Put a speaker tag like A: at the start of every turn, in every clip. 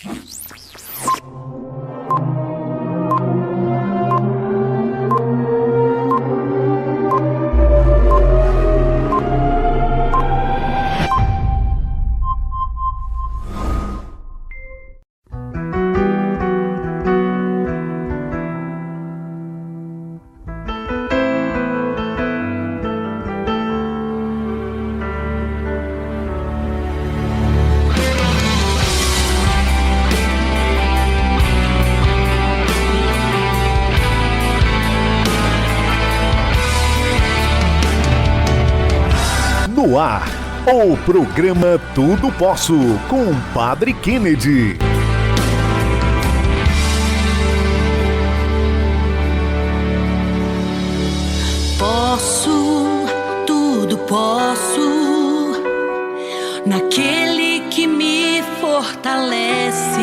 A: No ar, o programa Tudo Posso, com o Padre Kennedy.
B: Tudo posso, naquele que me fortalece.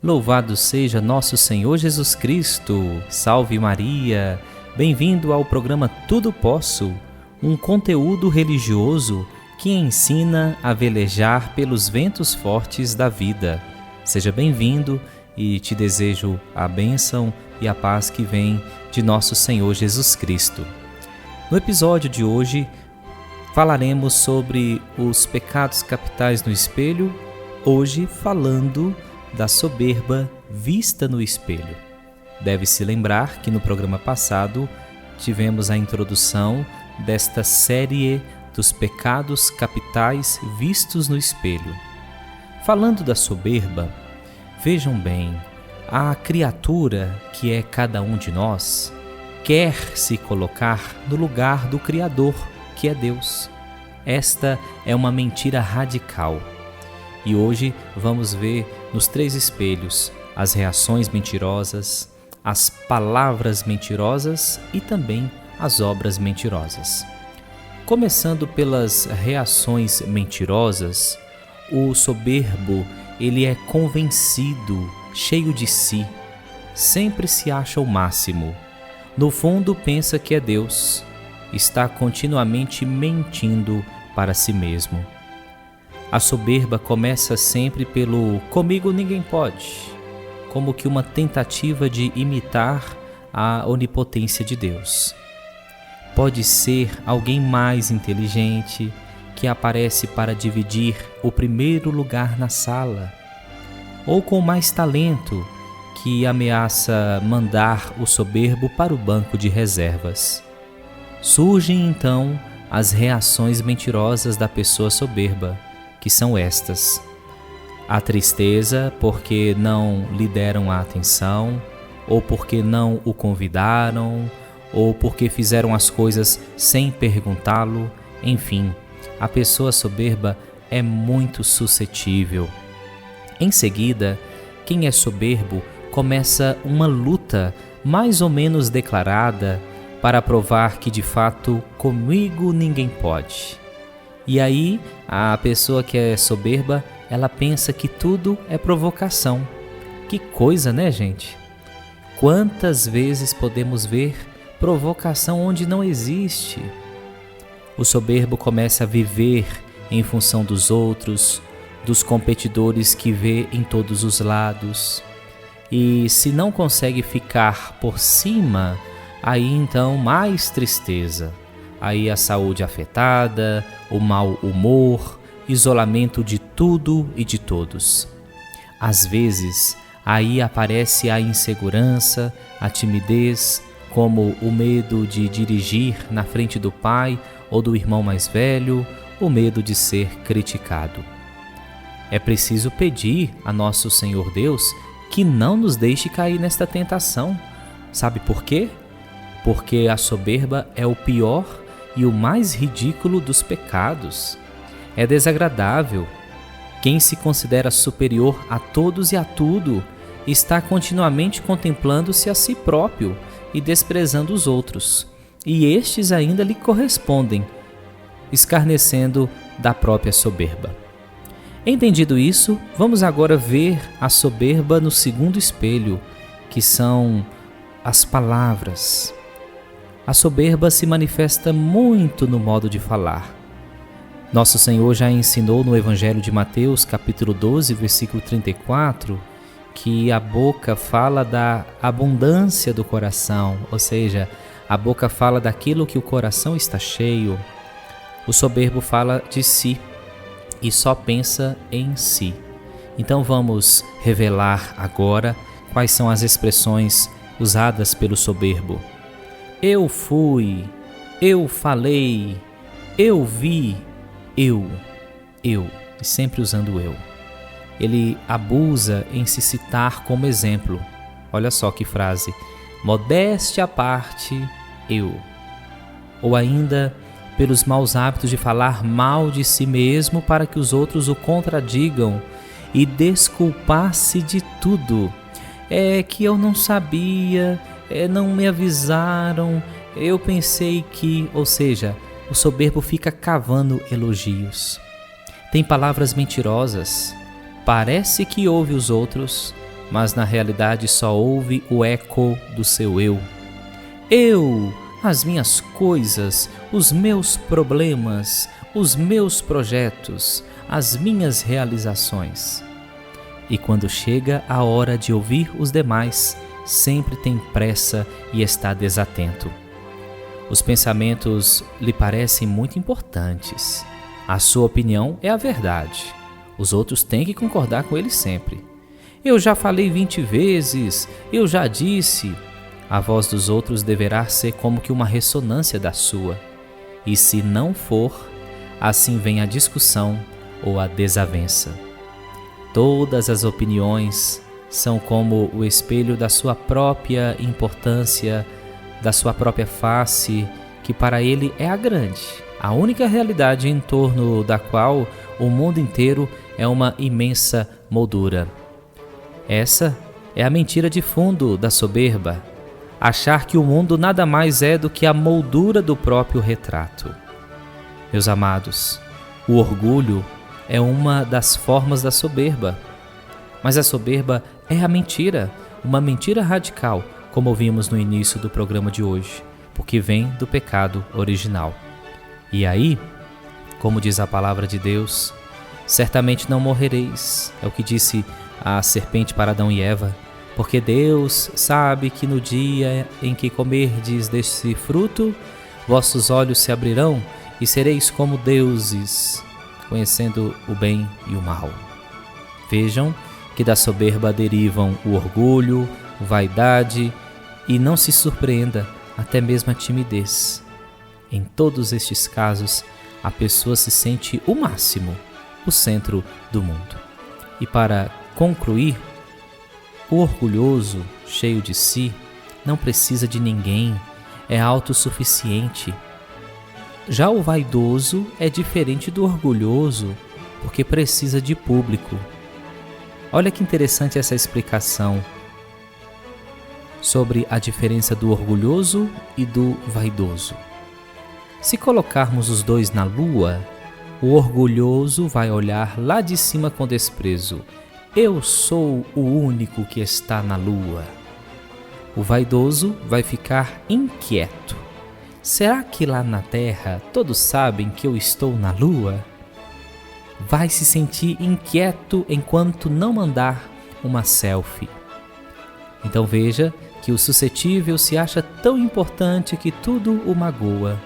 C: Louvado seja nosso Senhor Jesus Cristo. Salve Maria. Bem-vindo ao programa Tudo Posso, um conteúdo religioso que ensina a velejar pelos ventos fortes da vida. Seja bem-vindo e te desejo a bênção e a paz que vem de nosso Senhor Jesus Cristo. No episódio de hoje, falaremos sobre os pecados capitais no espelho, hoje falando da soberba vista no espelho. Deve-se lembrar que no programa passado tivemos a introdução desta série dos pecados capitais vistos no espelho. Falando da soberba, vejam bem, a criatura que é cada um de nós quer se colocar no lugar do Criador, que é Deus. Esta é uma mentira radical. E hoje vamos ver nos 3 espelhos as reações mentirosas, as palavras mentirosas e também as obras mentirosas. Começando pelas reações mentirosas, o soberbo, ele é convencido, cheio de si, sempre se acha o máximo. No fundo pensa que é Deus, está continuamente mentindo para si mesmo. A soberba começa sempre pelo "comigo ninguém pode", como que uma tentativa de imitar a onipotência de Deus. Pode ser alguém mais inteligente que aparece para dividir o primeiro lugar na sala, ou com mais talento que ameaça mandar o soberbo para o banco de reservas. Surgem então as reações mentirosas da pessoa soberba, que são estas: a tristeza porque não lhe deram a atenção, ou porque não o convidaram, ou porque fizeram as coisas sem perguntá-lo. Enfim, a pessoa soberba é muito suscetível. Em seguida, quem é soberbo começa uma luta mais ou menos declarada para provar que de fato comigo ninguém pode. E aí, a pessoa que é soberba, ela pensa que tudo é provocação. Que coisa, né, gente? Quantas vezes podemos ver provocação onde não existe? O soberbo começa a viver em função dos outros, dos competidores que vê em todos os lados. E se não consegue ficar por cima, aí então mais tristeza. Aí a saúde afetada, o mau humor, isolamento de tudo e de todos. Às vezes, aí aparece a insegurança, a timidez, como o medo de dirigir na frente do pai ou do irmão mais velho, o medo de ser criticado. É preciso pedir a nosso Senhor Deus que não nos deixe cair nesta tentação. Sabe por quê? Porque a soberba é o pior e o mais ridículo dos pecados. É desagradável. Quem se considera superior a todos e a tudo está continuamente contemplando-se a si próprio e desprezando os outros, e estes ainda lhe correspondem, escarnecendo da própria soberba. Entendido isso, vamos agora ver a soberba no segundo espelho, que são as palavras. A soberba se manifesta muito no modo de falar. Nosso Senhor já ensinou no Evangelho de Mateus, capítulo 12, versículo 34, que a boca fala da abundância do coração, ou seja, a boca fala daquilo que o coração está cheio. O soberbo fala de si e só pensa em si. Então vamos revelar agora quais são as expressões usadas pelo soberbo. Eu fui, eu falei, eu vi, eu, e sempre usando eu. Ele abusa em se citar como exemplo. Olha só que frase: modéstia à parte, eu. Ou ainda, pelos maus hábitos de falar mal de si mesmo para que os outros o contradigam e desculpar-se de tudo. É que eu não sabia, não me avisaram, eu pensei que... Ou seja, o soberbo fica cavando elogios. Tem palavras mentirosas. Parece que ouve os outros, mas na realidade só ouve o eco do seu eu. Eu, as minhas coisas, os meus problemas, os meus projetos, as minhas realizações. E quando chega a hora de ouvir os demais, sempre tem pressa e está desatento. Os pensamentos lhe parecem muito importantes. A sua opinião é a verdade. Os outros têm que concordar com ele sempre. Eu já falei 20 vezes, eu já disse. A voz dos outros deverá ser como que uma ressonância da sua. E se não for, assim vem a discussão ou a desavença. Todas as opiniões são como o espelho da sua própria importância, da sua própria face, que para ele é a grande, a única realidade em torno da qual o mundo inteiro é uma imensa moldura. Essa é a mentira de fundo da soberba, achar que o mundo nada mais é do que a moldura do próprio retrato. Meus amados, o orgulho é uma das formas da soberba, mas a soberba é a mentira, uma mentira radical, como ouvimos no início do programa de hoje, porque vem do pecado original. E aí, como diz a palavra de Deus, certamente não morrereis, é o que disse a serpente para Adão e Eva, porque Deus sabe que no dia em que comerdes desse fruto, vossos olhos se abrirão e sereis como deuses, conhecendo o bem e o mal. Vejam que da soberba derivam o orgulho, vaidade e, não se surpreenda, até mesmo a timidez. Em todos estes casos, a pessoa se sente o máximo, o centro do mundo. E para concluir, o orgulhoso, cheio de si, não precisa de ninguém, é autossuficiente. Já o vaidoso é diferente do orgulhoso, porque precisa de público. Olha que interessante essa explicação sobre a diferença do orgulhoso e do vaidoso. Se colocarmos os dois na lua, o orgulhoso vai olhar lá de cima com desprezo. Eu sou o único que está na lua. O vaidoso vai ficar inquieto. Será que lá na terra todos sabem que eu estou na lua? Vai se sentir inquieto enquanto não mandar uma selfie. Então veja que o suscetível se acha tão importante que tudo o magoa.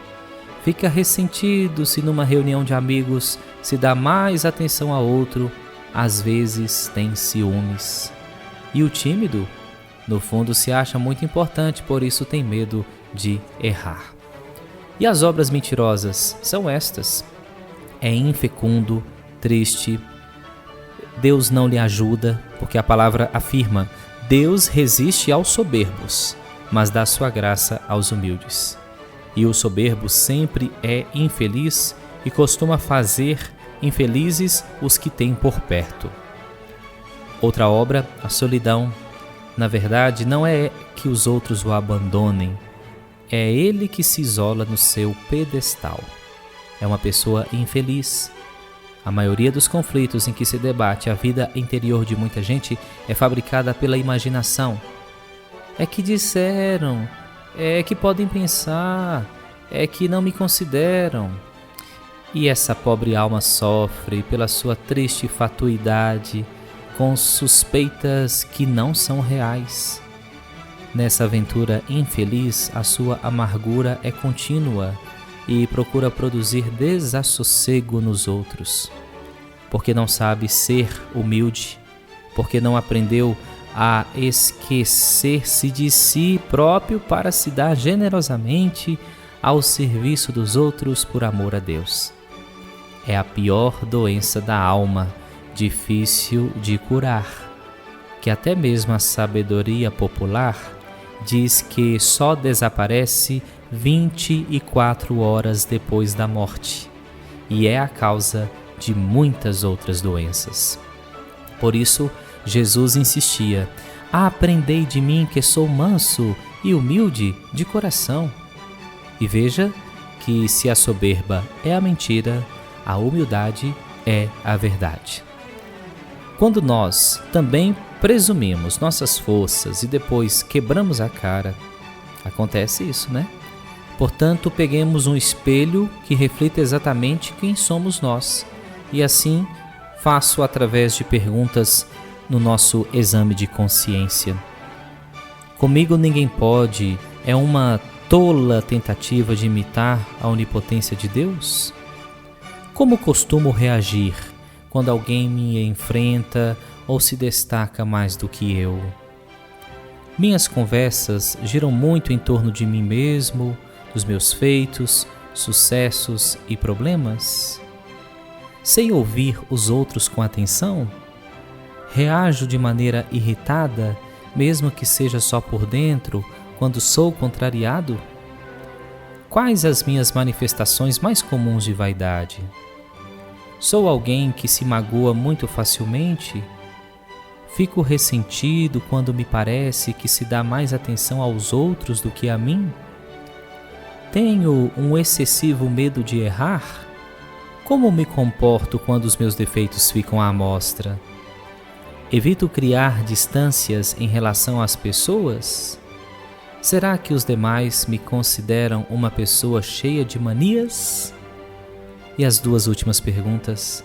C: Fica ressentido se numa reunião de amigos se dá mais atenção a outro, às vezes tem ciúmes. E o tímido, no fundo, se acha muito importante, por isso tem medo de errar. E as obras mentirosas são estas: é infecundo, triste, Deus não lhe ajuda, porque a palavra afirma: Deus resiste aos soberbos, mas dá sua graça aos humildes. E o soberbo sempre é infeliz e costuma fazer infelizes os que tem por perto. Outra obra, a solidão. Na verdade, não é que os outros o abandonem, é ele que se isola no seu pedestal. É uma pessoa infeliz. A maioria dos conflitos em que se debate a vida interior de muita gente é fabricada pela imaginação. É que disseram, é que podem pensar, é que não me consideram. E essa pobre alma sofre pela sua triste fatuidade, com suspeitas que não são reais. Nessa aventura infeliz, a sua amargura é contínua e procura produzir desassossego nos outros, porque não sabe ser humilde, porque não aprendeu a esquecer-se de si próprio para se dar generosamente ao serviço dos outros por amor a Deus. É a pior doença da alma, difícil de curar, que até mesmo a sabedoria popular diz que só desaparece 24 horas depois da morte, e é a causa de muitas outras doenças. Por isso, Jesus insistia: aprendei de mim que sou manso e humilde de coração. E veja que se a soberba é a mentira, a humildade é a verdade. Quando nós também presumimos nossas forças e depois quebramos a cara, acontece isso, né? Portanto, peguemos um espelho que reflita exatamente quem somos nós. E assim, faço através de perguntas no nosso exame de consciência. Comigo ninguém pode é uma tola tentativa de imitar a onipotência de Deus? Como costumo reagir quando alguém me enfrenta ou se destaca mais do que eu? Minhas conversas giram muito em torno de mim mesmo, dos meus feitos, sucessos e problemas? Sei ouvir os outros com atenção? Reajo de maneira irritada, mesmo que seja só por dentro, quando sou contrariado? Quais as minhas manifestações mais comuns de vaidade? Sou alguém que se magoa muito facilmente? Fico ressentido quando me parece que se dá mais atenção aos outros do que a mim? Tenho um excessivo medo de errar? Como me comporto quando os meus defeitos ficam à mostra? Evito criar distâncias em relação às pessoas? Será que os demais me consideram uma pessoa cheia de manias? E as duas últimas perguntas: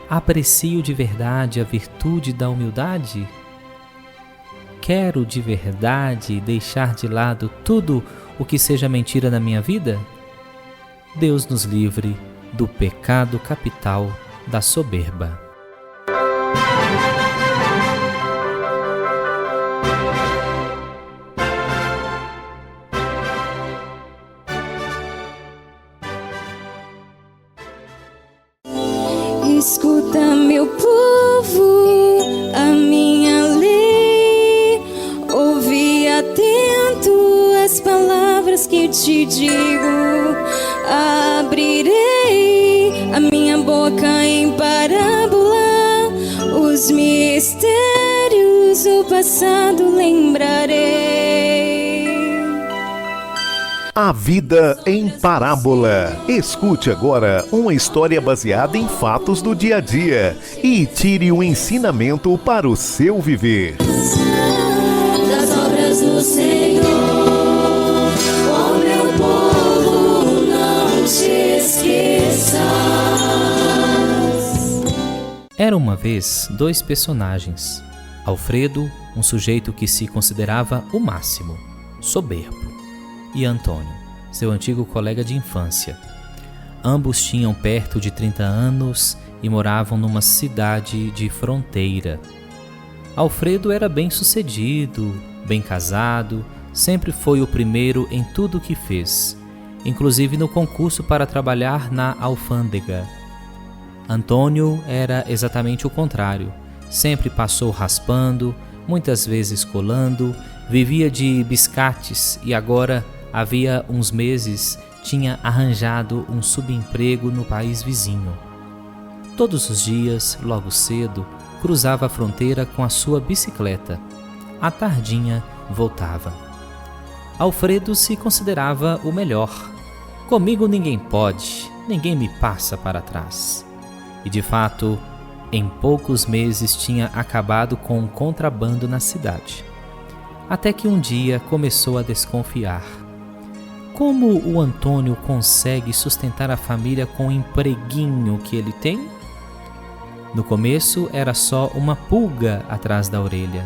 C: aprecio de verdade a virtude da humildade? Quero de verdade deixar de lado tudo o que seja mentira na minha vida? Deus nos livre do pecado capital da soberba.
D: Escuta, meu povo, a minha lei. Ouve atento as palavras que te digo. Abrirei a minha boca em parábola, os mistérios do passado lembrarei.
A: A vida em parábola. Escute agora uma história baseada em fatos do dia a dia e tire o ensinamento para o seu viver.
D: Das obras do Senhor, ó meu povo, não te esqueças.
C: Era uma vez dois personagens: Alfredo, um sujeito que se considerava o máximo, soberbo, e Antônio, seu antigo colega de infância. Ambos tinham perto de 30 anos e moravam numa cidade de fronteira. Alfredo era bem-sucedido, bem casado, sempre foi o primeiro em tudo o que fez, inclusive no concurso para trabalhar na alfândega. Antônio era exatamente o contrário, sempre passou raspando, muitas vezes colando, vivia de biscates e agora, havia uns meses, tinha arranjado um subemprego no país vizinho. Todos os dias, logo cedo, cruzava a fronteira com a sua bicicleta. À tardinha, voltava. Alfredo se considerava o melhor. Comigo ninguém pode, ninguém me passa para trás. E de fato, em poucos meses tinha acabado com um contrabando na cidade. Até que um dia começou a desconfiar. como o Antônio consegue sustentar a família com o empreguinho que ele tem? No começo era só uma pulga atrás da orelha.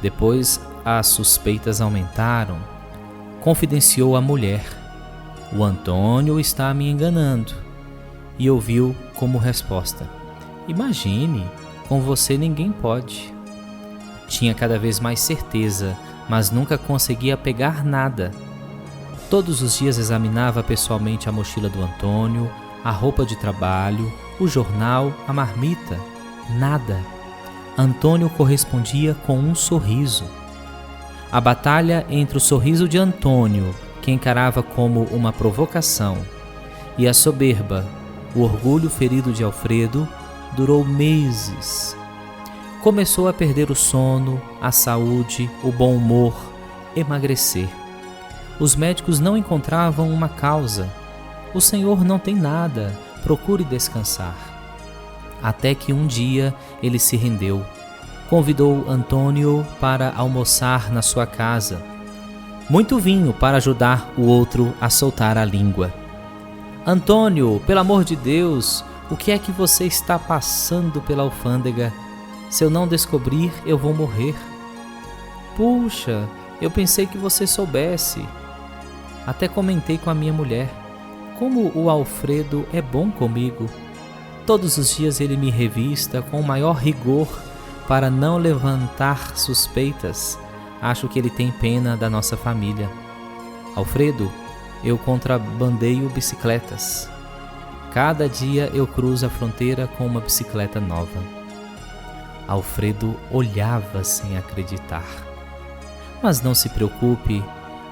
C: Depois as suspeitas aumentaram. Confidenciou a mulher: "O Antônio está me enganando." E ouviu como resposta: "Imagine, com você ninguém pode." Tinha cada vez mais certeza, mas nunca conseguia pegar nada. Todos os dias examinava pessoalmente a mochila do Antônio, a roupa de trabalho, o jornal, a marmita. Nada. Antônio correspondia com um sorriso. A batalha entre o sorriso de Antônio, que encarava como uma provocação, e a soberba, o orgulho ferido de Alfredo, durou meses. Começou a perder o sono, a saúde, o bom humor, emagrecer. Os médicos não encontravam uma causa. "O senhor não tem nada, procure descansar." Até que um dia ele se rendeu. Convidou Antônio para almoçar na sua casa. Muito vinho para ajudar o outro a soltar a língua. "Antônio, pelo amor de Deus, o que é que você está passando pela alfândega? Se eu não descobrir, eu vou morrer." "Puxa, eu pensei que você soubesse. Até comentei com a minha mulher. Como o Alfredo é bom comigo. Todos os dias ele me revista com o maior rigor para não levantar suspeitas. Acho que ele tem pena da nossa família. Alfredo, eu contrabandeio bicicletas. Cada dia eu cruzo a fronteira com uma bicicleta nova." Alfredo olhava sem acreditar. "Mas não se preocupe.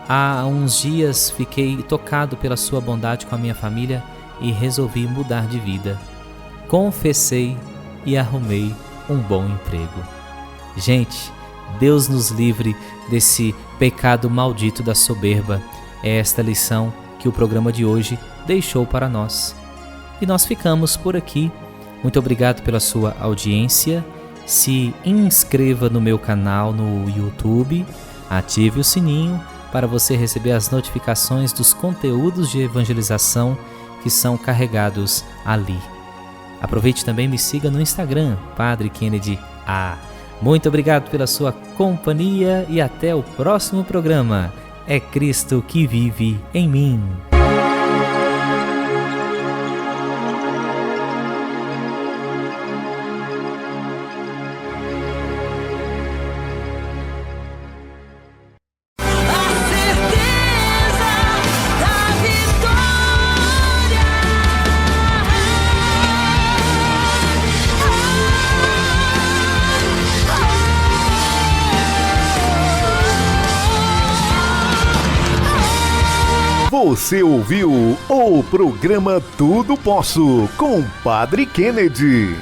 C: Há uns dias fiquei tocado pela sua bondade com a minha família e resolvi mudar de vida. Confessei e arrumei um bom emprego." Gente, Deus nos livre desse pecado maldito da soberba. É esta lição que o programa de hoje deixou para nós. E nós ficamos por aqui. Muito obrigado pela sua audiência. Se inscreva no meu canal no YouTube, ative o sininho para você receber as notificações dos conteúdos de evangelização que são carregados ali. Aproveite também e me siga no Instagram, Padre Kennedy A. Muito obrigado pela sua companhia e até o próximo programa. É Cristo que vive em mim.
A: Você ouviu o programa Tudo Posso com Padre Kennedy.